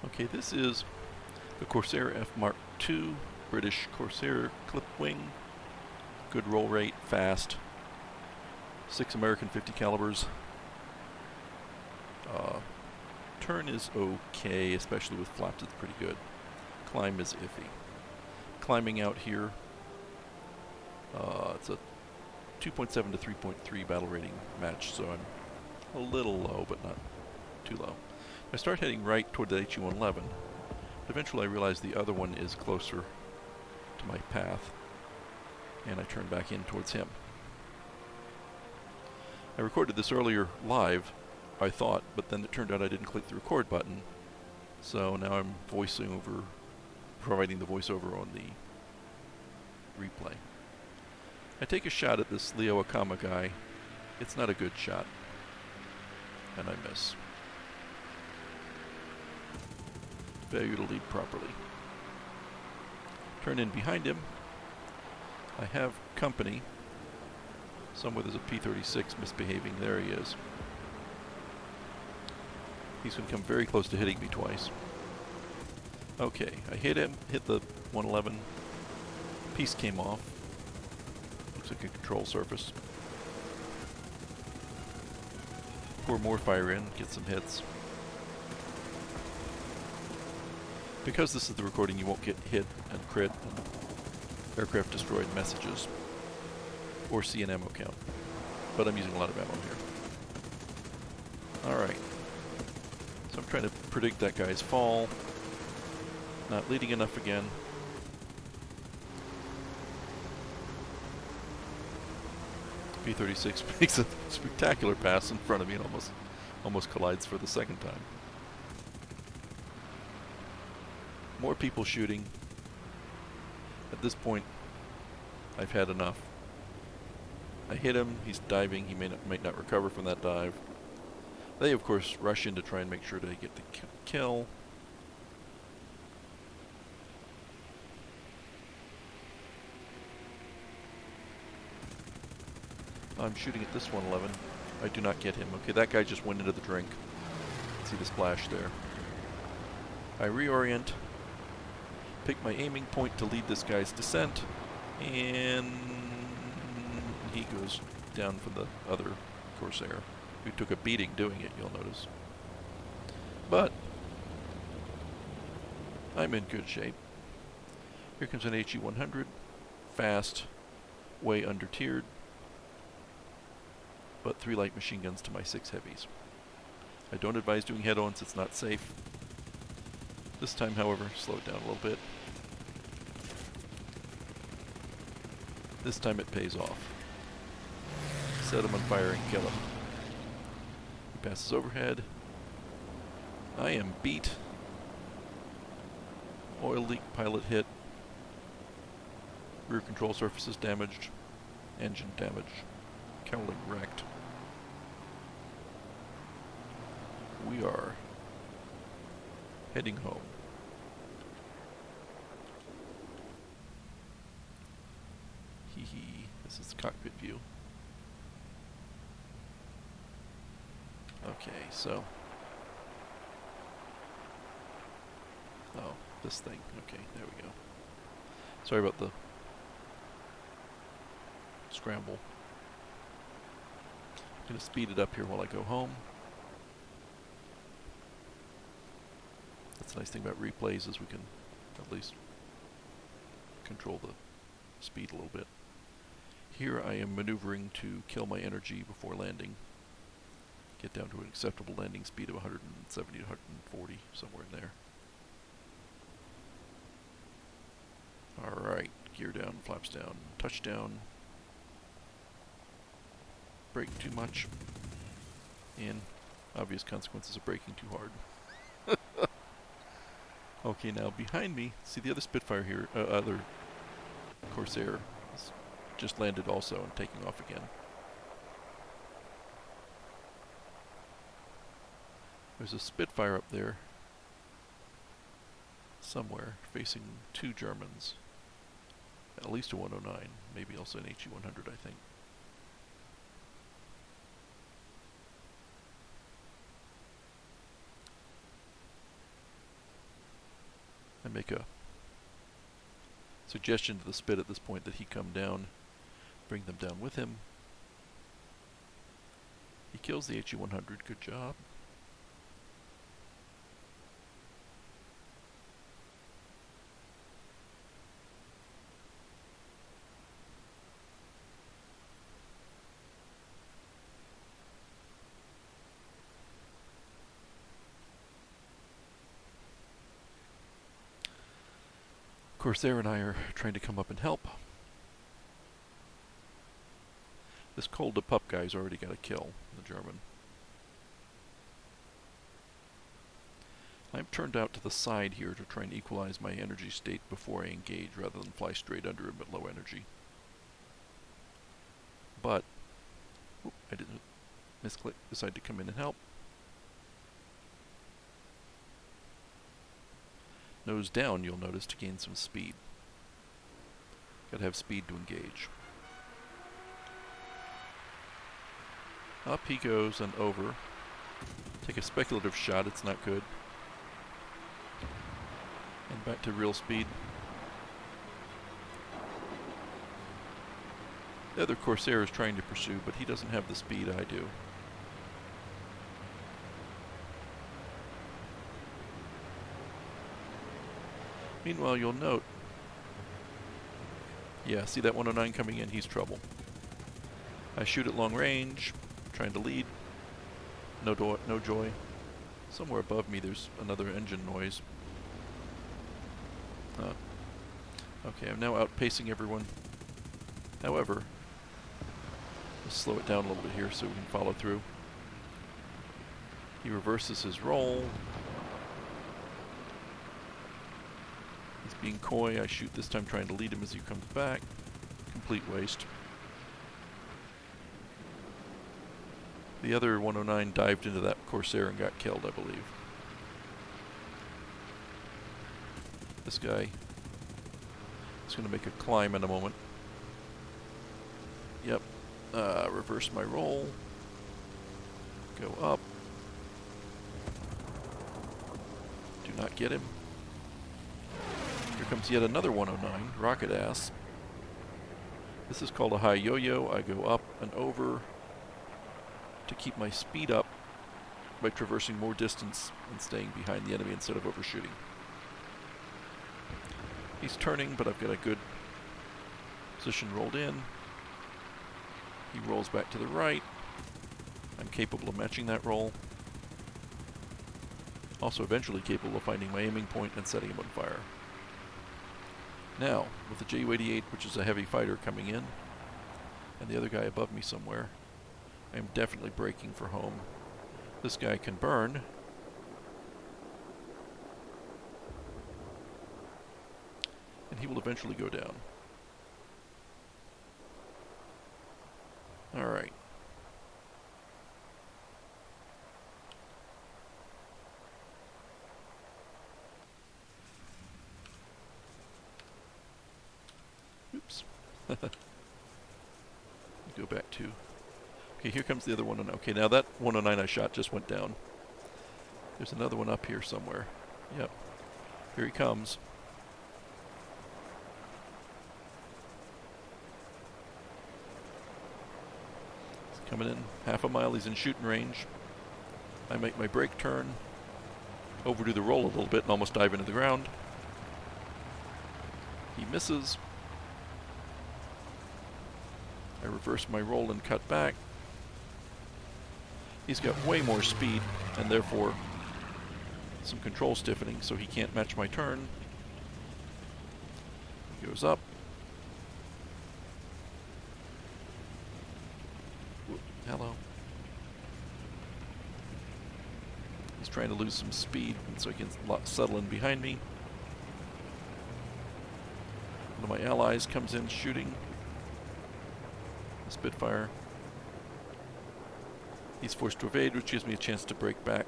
Okay, this is the Corsair F Mk II, British Corsair clip wing. Good roll rate, fast. 6 American 50 calibers. Turn is okay, especially with flaps it's pretty good. Climb is iffy. Climbing out here, it's a 2.7 to 3.3 battle rating match, so I'm a little low, but not too low. I start heading right toward the HE-111, but eventually I realize the other one is closer to my path, and I turn back in towards him. I recorded this earlier live, I thought, but then it turned out I didn't click the record button, so now I'm providing the voiceover on the replay. I take a shot at this Leo Akama guy. It's not a good shot, and I miss. Failure to lead properly. Turn in behind him. I have company. Somewhere there's a P-36 misbehaving. There he is. He's going to come very close to hitting me twice. Okay, I hit him, hit the 111. Piece came off. Looks like a control surface. Pour more fire in, get some hits. Because this is the recording, you won't get hit and crit and aircraft destroyed messages or see an ammo count. But I'm using a lot of ammo here. Alright. So I'm trying to predict that guy's fall. Not leading enough again. P-36 makes a spectacular pass in front of me and almost collides for the second time. More people shooting. At this point, I've had enough. I hit him, he's diving, he might not recover from that dive. They, of course, rush in to try and make sure to get the kill. I'm shooting at this 111. I do not get him. Okay, that guy just went into the drink. See the splash there. I reorient, pick my aiming point to lead this guy's descent, and he goes down for the other Corsair, who took a beating doing it, you'll notice. But I'm in good shape. Here comes an HE-100, fast, way under-tiered, but 3 light machine guns to my 6 heavies. I don't advise doing head-ons, it's not safe. This time, however, slow it down a little bit. This time it pays off. Set him on fire and kill him. He passes overhead. I am beat. Oil leak, pilot hit. Rear control surfaces damaged. Engine damaged. Cowling wrecked. We are heading home. Hee hee. This is the cockpit view. Okay, so. Oh, this thing. Okay, there we go. Sorry about the scramble. I'm going to speed it up here while I go home. That's the nice thing about replays is we can at least control the speed a little bit. Here I am maneuvering to kill my energy before landing. Get down to an acceptable landing speed of 170 to 140, somewhere in there. Alright, gear down, flaps down, touchdown. Brake too much. And obvious consequences of braking too hard. Okay, now behind me, see the other Spitfire here, other Corsair has just landed also and taking off again. There's a Spitfire up there somewhere facing 2 Germans. At least a 109, maybe also an HE-100, I think. make a suggestion to the Spit at this point that he come down, bring them down with him. He kills the HE-100, good job. Corsair and I are trying to come up and help. This Col de Pup guy's already got a kill, the German. I'm turned out to the side here to try and equalize my energy state before I engage, rather than fly straight under him at low energy. But, I didn't misclick, decide to come in and help. Nose down, you'll notice, to gain some speed. Gotta have speed to engage. Up he goes and over. Take a speculative shot, it's not good. And back to real speed. The other Corsair is trying to pursue, but he doesn't have the speed I do. Meanwhile, you'll note, yeah, see that 109 coming in? He's trouble. I shoot at long range, trying to lead. No joy. Somewhere above me there's another engine noise. Okay, I'm now outpacing everyone. However, let's slow it down a little bit here so we can follow through. He reverses his roll. He's being coy. I shoot this time trying to lead him as he comes back. Complete waste. The other 109 dived into that Corsair and got killed, I believe. This guy is going to make a climb in a moment. Yep. Reverse my roll. Go up. Do not get him. Here comes yet another 109, rocket ass. This is called a high yo-yo. I go up and over to keep my speed up by traversing more distance and staying behind the enemy instead of overshooting. He's turning, but I've got a good position rolled in. He rolls back to the right. I'm capable of matching that roll. Also eventually capable of finding my aiming point and setting him on fire. Now, with the Ju-88, which is a heavy fighter coming in, and the other guy above me somewhere, I'm definitely braking for home. This guy can burn. And he will eventually go down. Alright. Oops. Go back to... Okay, here comes the other 109. Okay, now that 109 I shot just went down. There's another one up here somewhere. Yep. Here he comes. He's coming in half a mile. He's in shooting range. I make my brake turn. Overdo the roll a little bit and almost dive into the ground. He misses. I reverse my roll and cut back. He's got way more speed and therefore some control stiffening, so he can't match my turn. He goes up. Whoop, hello. He's trying to lose some speed, and so he can settle in behind me. One of my allies comes in shooting. The Spitfire. He's forced to evade, which gives me a chance to break back.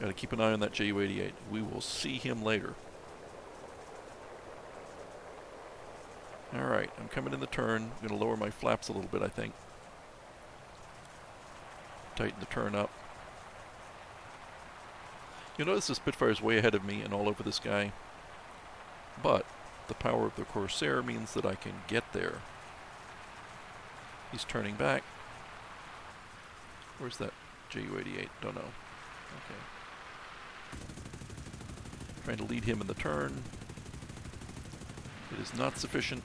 Gotta keep an eye on that Ju-88. We will see him later. Alright, I'm coming in the turn. I'm gonna lower my flaps a little bit, I think. Tighten the turn up. You'll notice the Spitfire is way ahead of me and all over this guy. But the power of the Corsair means that I can get there. He's turning back. Where's that Ju-88? Don't know. Okay. Trying to lead him in the turn. It is not sufficient.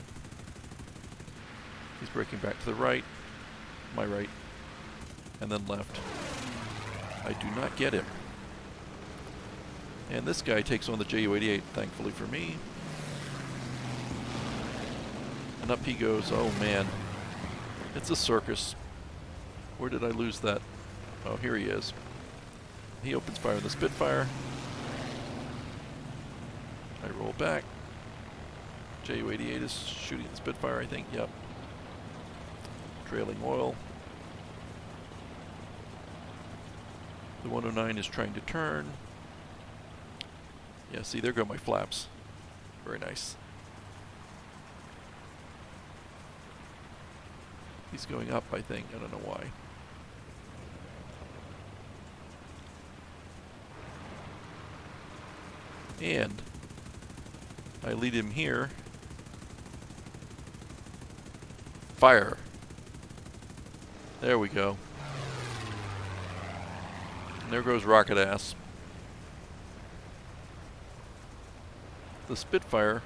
He's braking back to the right, my right, and then left. I do not get him. And this guy takes on the Ju-88, thankfully for me. And up he goes. Oh man. It's a circus. Where did I lose that? Oh, here he is. He opens fire on the Spitfire. I roll back. Ju-88 is shooting the Spitfire, I think. Yep. Trailing oil. The 109 is trying to turn. Yeah, see, there go my flaps. Very nice. He's going up, I think. I don't know why. And I lead him here. Fire. There we go. And there goes rocket ass. The Spitfire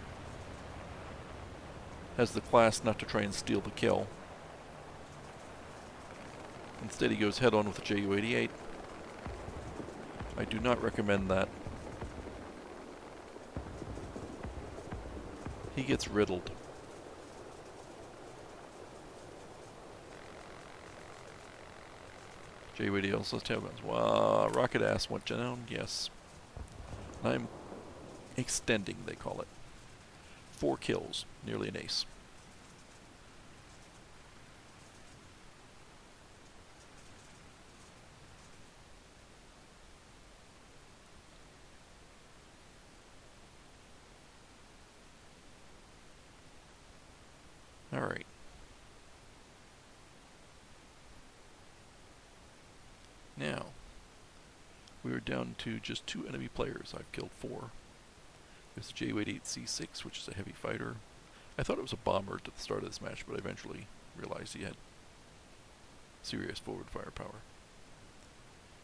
has the class not to try and steal the kill. Instead he goes head on with the Ju-88. I do not recommend that. He gets riddled. Ju-88 also has tail guns. Wow, rocket ass went down, yes. I'm extending, they call it. 4 kills, nearly an ace. Alright. Now, we are down to just 2 enemy players. I've killed 4. There's the Ju-88C6, which is a heavy fighter. I thought it was a bomber at the start of this match, but I eventually realized he had serious forward firepower.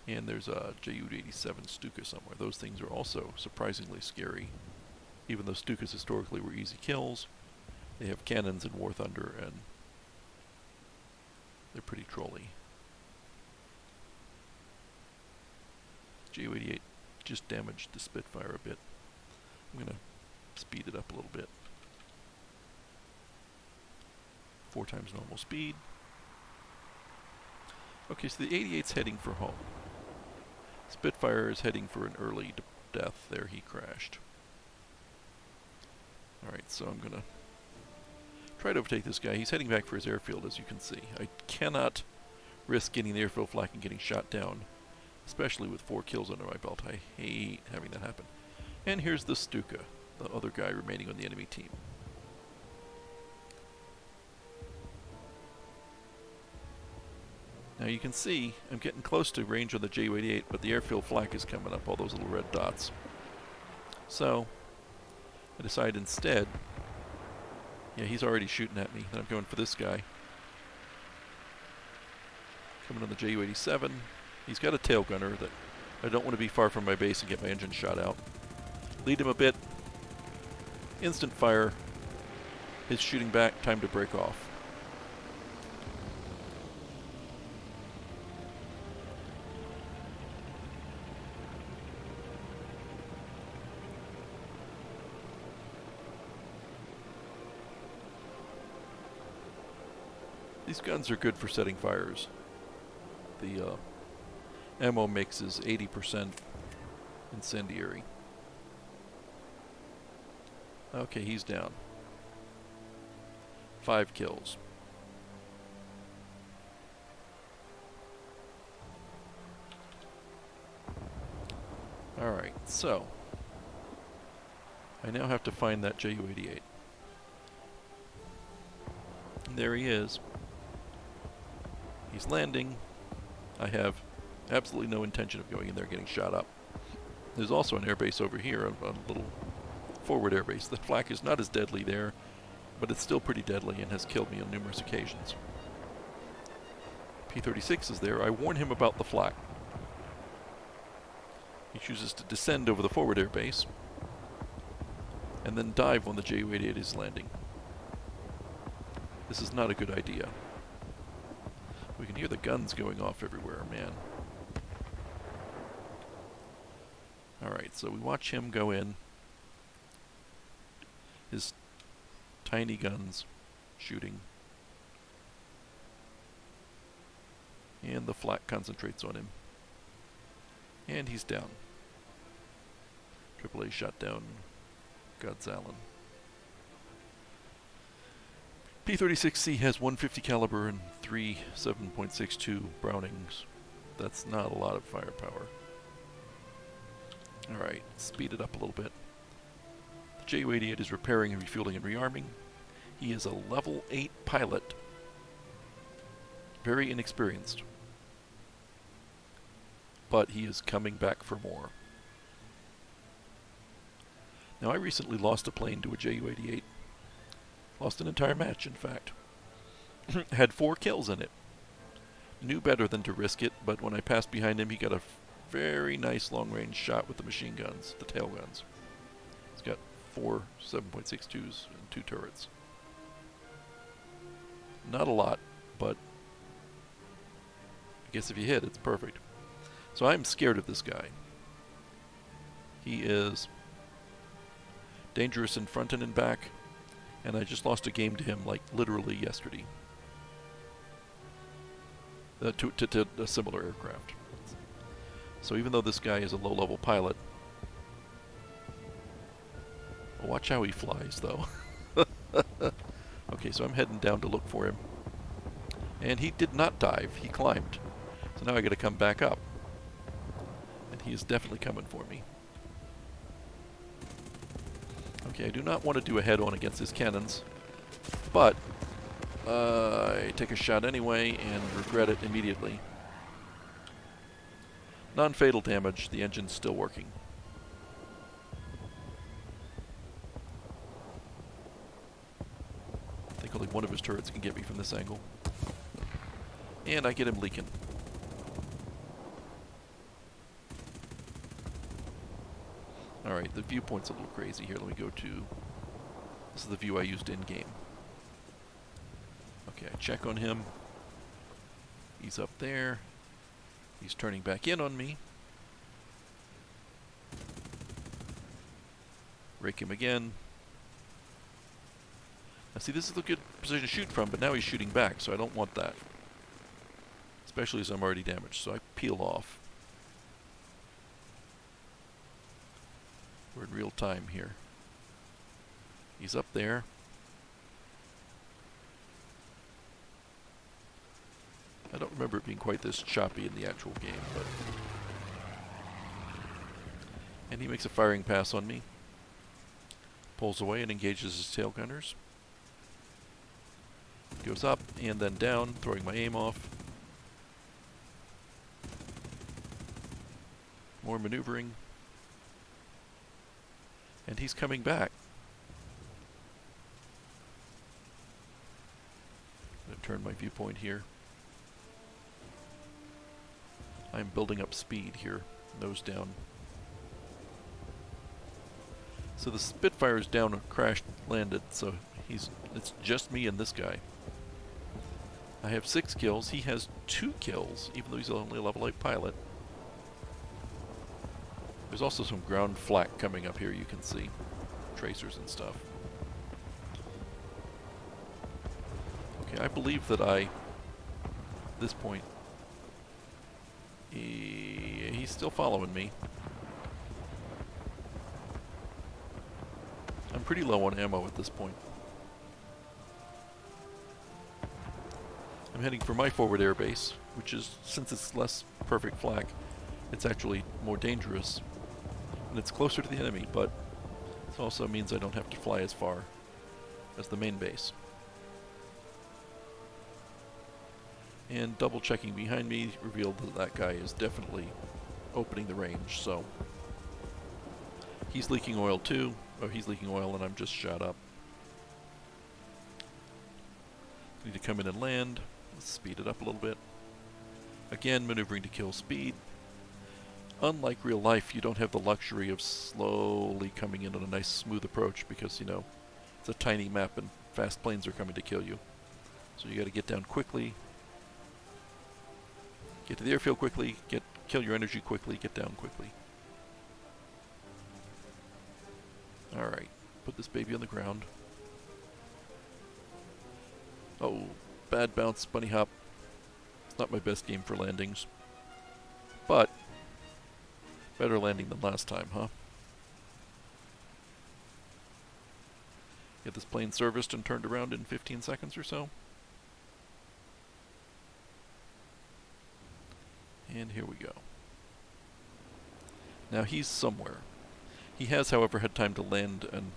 And there's a Ju-87 Stuka somewhere. Those things are also surprisingly scary. Even though Stukas historically were easy kills, they have cannons in War Thunder, and they're pretty trolly. Ju-88 just damaged the Spitfire a bit. I'm going to speed it up a little bit. 4 times normal speed. Okay, so the 88's heading for home. Spitfire is heading for an early death. There, he crashed. Alright, so I'm going to try to overtake this guy. He's heading back for his airfield, as you can see. I cannot risk getting the airfield flak and getting shot down, especially with 4 kills under my belt. I hate having that happen. And here's the Stuka, the other guy remaining on the enemy team. Now you can see I'm getting close to range on the Ju-88, but the airfield flak is coming up, all those little red dots. So I decide instead, yeah, he's already shooting at me, then I'm going for this guy. Coming on the Ju-87. He's got a tail gunner that I don't want to be far from my base and get my engine shot out. Lead him a bit. Instant fire. He's shooting back, time to break off. These guns are good for setting fires. The ammo mix is 80% incendiary. Okay, he's down. 5 kills. Alright, so I now have to find that Ju-88. And there he is. He's landing. I have absolutely no intention of going in there getting shot up. There's also an airbase over here, a little forward airbase. The flak is not as deadly there, but it's still pretty deadly and has killed me on numerous occasions. P-36 is there. I warn him about the flak. He chooses to descend over the forward airbase and then dive when the Ju-88 is landing. This is not a good idea. We can hear the guns going off everywhere, man. Alright, so we watch him go in. His tiny guns shooting. And the flak concentrates on him. And he's down. AAA shot down God's Allen. P-36C has 150 caliber and 3 7.62 Brownings. That's not a lot of firepower. Alright, speed it up a little bit. The Ju-88 is repairing and refueling and rearming. He is a level 8 pilot. Very inexperienced. But he is coming back for more. Now, I recently lost a plane to a Ju-88. Lost an entire match, in fact. Had 4 kills in it. Knew better than to risk it, but when I passed behind him, he got a very nice long-range shot with the machine guns, the tail guns. He's got 4 7.62s and 2 turrets. Not a lot, but I guess if you hit, it's perfect. So I'm scared of this guy. He is dangerous in front and in back, and I just lost a game to him, like, literally yesterday. To a similar aircraft. So even though this guy is a low-level pilot, watch how he flies, though. Okay, so I'm heading down to look for him. And he did not dive, he climbed. So now I gotta come back up. And he is definitely coming for me. Okay, I do not want to do a head-on against his cannons, but I take a shot anyway and regret it immediately. Non-fatal damage, the engine's still working. I think only one of his turrets can get me from this angle. And I get him leaking. Alright, the viewpoint's a little crazy here. Let me go to... This is the view I used in-game. Okay, I check on him. He's up there. He's turning back in on me. Rake him again. Now see, this is a good position to shoot from, but now he's shooting back, so I don't want that. Especially as I'm already damaged, so I peel off. We're in real time here. He's up there. I don't remember it being quite this choppy in the actual game, but... And he makes a firing pass on me. Pulls away and engages his tail gunners. Goes up and then down, throwing my aim off. More maneuvering. And he's coming back. I'm going to turn my viewpoint here. I'm building up speed here, nose down. So the Spitfire is down and crashed, landed, so it's just me and this guy. I have 6 kills, he has 2 kills, even though he's only a level 8 pilot. There's also some ground flak coming up here, you can see. Tracers and stuff. Okay, I believe that at this point, he's still following me. I'm pretty low on ammo at this point. I'm heading for my forward air base, which is, since it's less perfect flak, it's actually more dangerous. And it's closer to the enemy, but it also means I don't have to fly as far as the main base. And double checking behind me revealed that that guy is definitely opening the range, so he's leaking oil too. Oh, he's leaking oil and I'm just shot up. Need to come in and land. Let's speed it up a little bit. Again, maneuvering to kill speed. Unlike real life, you don't have the luxury of slowly coming in on a nice smooth approach because, you know, it's a tiny map and fast planes are coming to kill you. So you got to get down quickly, get to the airfield quickly, kill your energy quickly, get down quickly. Alright, put this baby on the ground. Oh, bad bounce, bunny hop. It's not my best game for landings. But, better landing than last time, huh? Get this plane serviced and turned around in 15 seconds or so. And here we go. Now he's somewhere. He has, however, had time to land and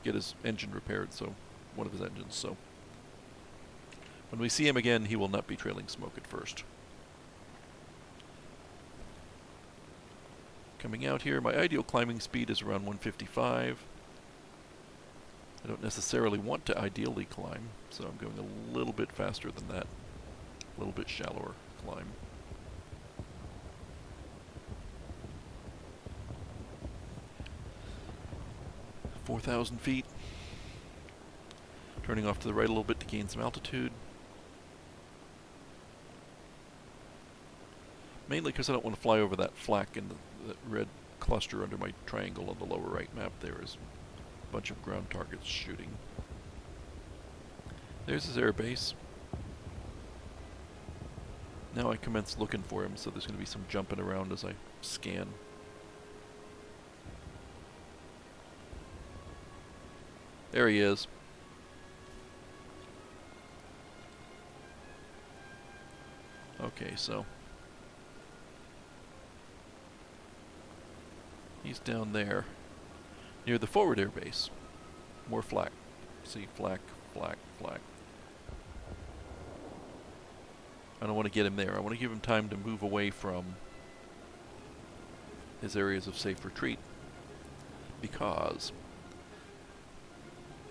get his engine repaired, so one of his engines, so when we see him again, he will not be trailing smoke at first. Coming out here, my ideal climbing speed is around 155. I don't necessarily want to ideally climb, so I'm going a little bit faster than that. A little bit shallower climb. ,4,000 feet. Turning off to the right a little bit to gain some altitude. Mainly because I don't want to fly over that flak in the red cluster under my triangle on the lower right map. There is a bunch of ground targets shooting. There's his airbase. Now I commence looking for him, so there's going to be some jumping around as I scan. There he is. Okay, so he's down there near the forward airbase. More flak. See, flak, flak, flak. I don't want to get him there. I want to give him time to move away from his areas of safe retreat, because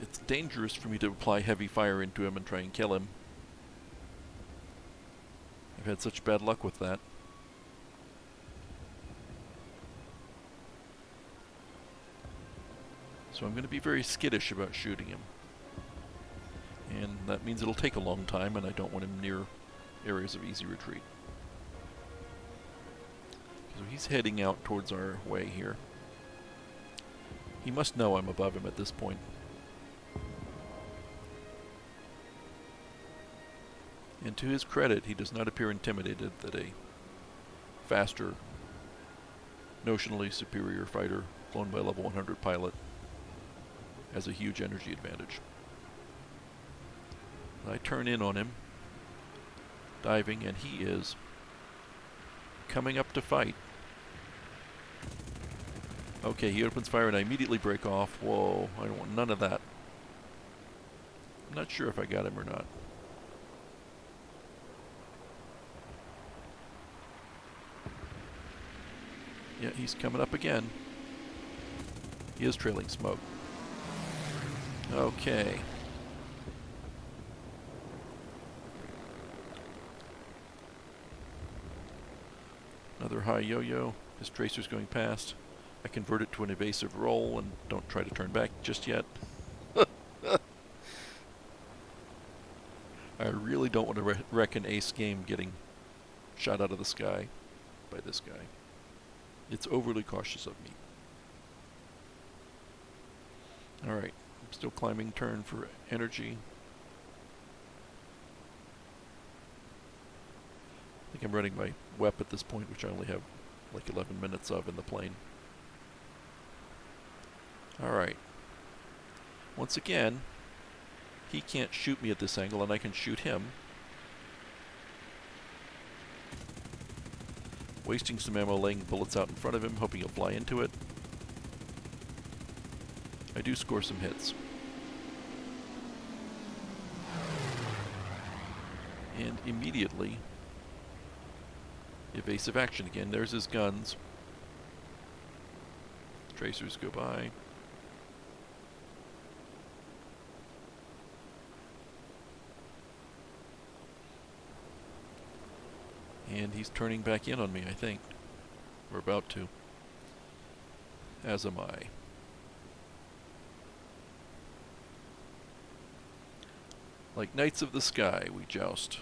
it's dangerous for me to apply heavy fire into him and try and kill him. I've had such bad luck with that. So I'm going to be very skittish about shooting him. And that means it'll take a long time, and I don't want him near areas of easy retreat. So he's heading out towards our way here. He must know I'm above him at this point. And to his credit, he does not appear intimidated that a faster, notionally superior fighter flown by a level 100 pilot has a huge energy advantage. I turn in on him, diving, and he is coming up to fight. Okay, he opens fire and I immediately break off. Whoa, I don't want none of that. I'm not sure if I got him or not. Yeah, he's coming up again. He is trailing smoke. Okay. Another high yo-yo. His tracer's going past. I convert it to an evasive roll and don't try to turn back just yet. I really don't want to wreck an ace game getting shot out of the sky by this guy. It's overly cautious of me. Alright, I'm still climbing turn for energy. I think I'm running my WEP at this point, which I only have like 11 minutes of in the plane. Alright. Once again, he can't shoot me at this angle, and I can shoot him. Wasting some ammo laying bullets out in front of him, hoping he'll fly into it. I do score some hits. And immediately, evasive action again. There's his guns. Tracers go by. And he's turning back in on me, I think. We're about to. As am I. Like knights of the sky, we joust.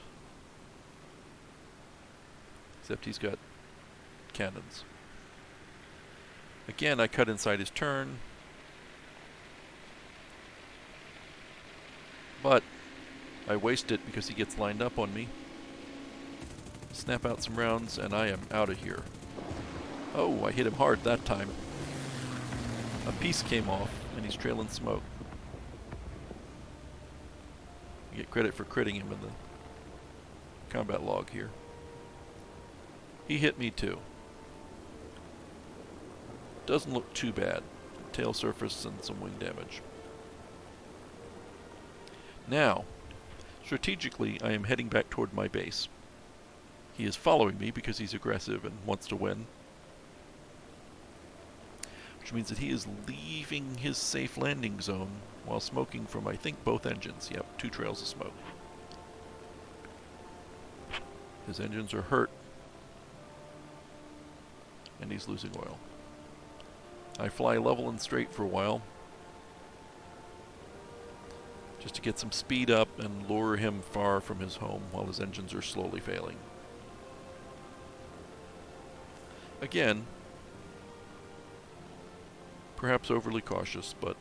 Except he's got cannons. Again, I cut inside his turn. But I waste it because he gets lined up on me. Snap out some rounds and I am out of here. Oh, I hit him hard that time. A piece came off and he's trailing smoke. You get credit for critting him in the combat log here. He hit me too. Doesn't look too bad. Tail surface and some wing damage. Now, strategically, I am heading back toward my base. He is following me because he's aggressive and wants to win. Which means that he is leaving his safe landing zone while smoking from, I think, both engines. Yep, 2 trails of smoke. His engines are hurt. And he's losing oil. I fly level and straight for a while, just to get some speed up and lure him far from his home while his engines are slowly failing. Again, perhaps overly cautious, but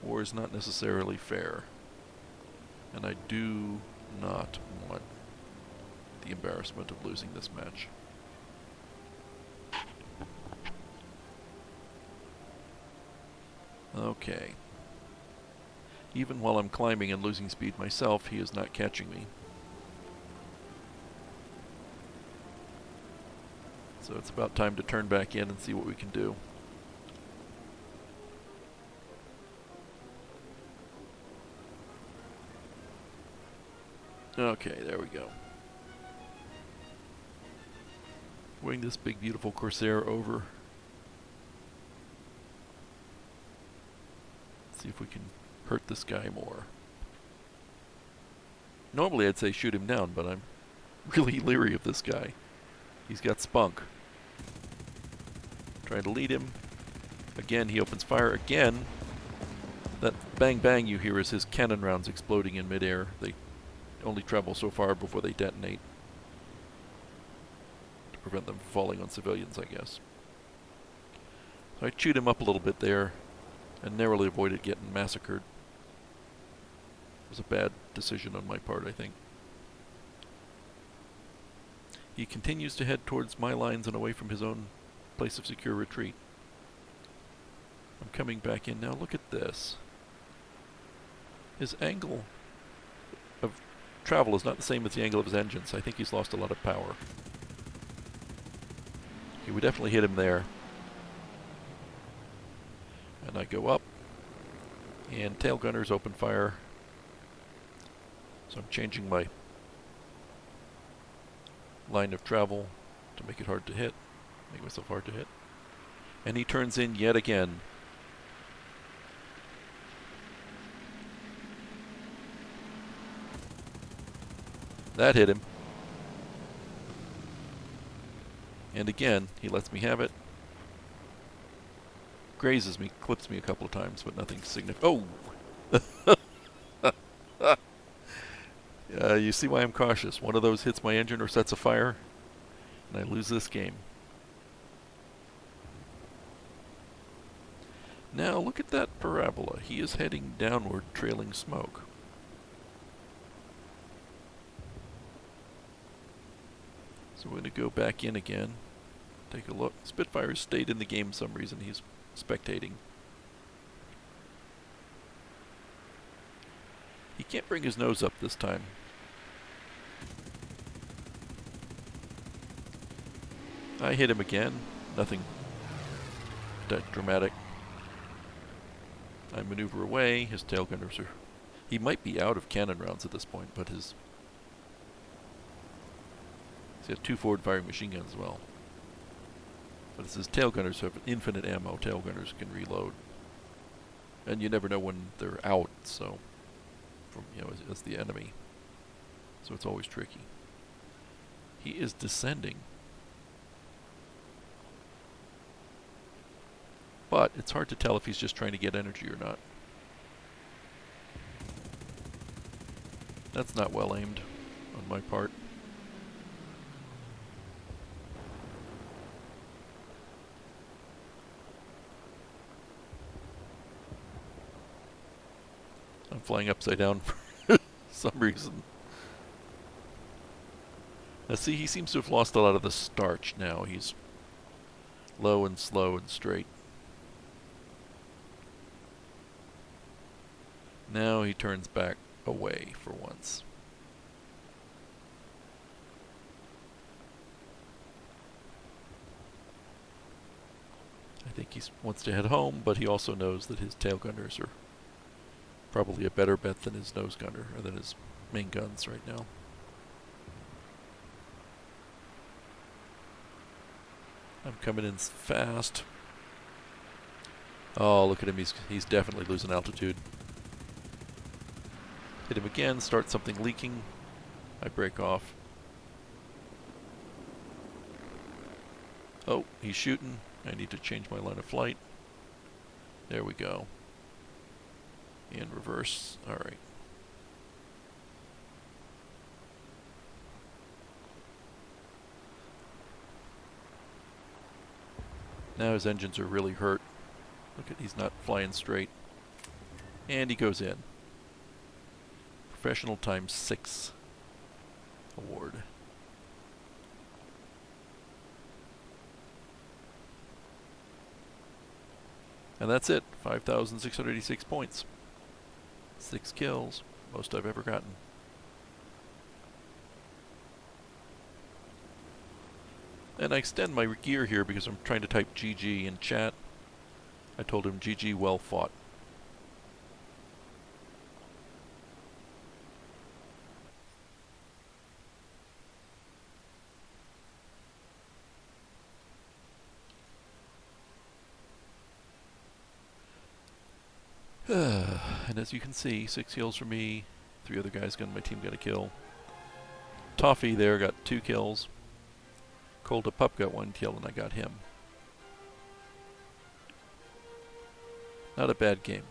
war is not necessarily fair, and I do not want the embarrassment of losing this match. Okay. Even while I'm climbing and losing speed myself, he is not catching me. So it's about time to turn back in and see what we can do. Okay, there we go. Wing this big beautiful Corsair over. See if we can hurt this guy more. Normally I'd say shoot him down, but I'm really leery of this guy. He's got spunk. Trying to lead him. Again, he opens fire. Again, that bang bang you hear is his cannon rounds exploding in midair. They only travel so far before they detonate. To prevent them from falling on civilians, I guess. So I chewed him up a little bit there and narrowly avoided getting massacred. It was a bad decision on my part, I think. He continues to head towards my lines and away from his own place of secure retreat. I'm coming back in now. Look at this. His angle of travel is not the same as the angle of his engines. I think he's lost a lot of power. Okay, we definitely hit him there. And I go up, and tail gunners open fire. So I'm changing my line of travel to make it hard to hit, make myself hard to hit. And he turns in yet again. That hit him. And again, he lets me have it. Grazes me, clips me a couple of times, but nothing significant. Oh! You see why I'm cautious. One of those hits my engine or sets a fire, and I lose this game. Now look at that parabola. He is heading downward, trailing smoke. So we're going to go back in again. Take a look. Spitfire stayed in the game for some reason. He's spectating. He can't bring his nose up this time. I hit him again. Nothing that dramatic. I maneuver away. His tail gunners are... He might be out of cannon rounds at this point, but his... He's got 2 forward-firing machine guns as well. But it says tail gunners have infinite ammo. Tail gunners can reload. And you never know when they're out, so... From, as the enemy so it's always tricky. He is descending. But it's hard to tell if he's just trying to get energy or not. That's not well aimed on my part. I'm flying upside down for some reason. Now see, he seems to have lost a lot of the starch now. He's low and slow and straight. Now he turns back away for once. I think he wants to head home, but he also knows that his tail gunners are probably a better bet than his nose gunner, or than his main guns right now. I'm coming in fast. Oh, look at him. He's definitely losing altitude. Hit him again, start something leaking. I break off. Oh, he's shooting. I need to change my line of flight. There we go. In reverse. Alright. Now his engines are really hurt. Look at, he's not flying straight. And he goes in. Professional ×6 award. And that's it. 5,686 points. 6 kills. Most I've ever gotten. And I extend my gear here because I'm trying to type GG in chat. I told him GG, well fought. And as you can see, 6 kills for me, 3 other guys on my team got a kill. Toffee there got 2 kills. Colda Pup got 1 kill, and I got him. Not a bad game.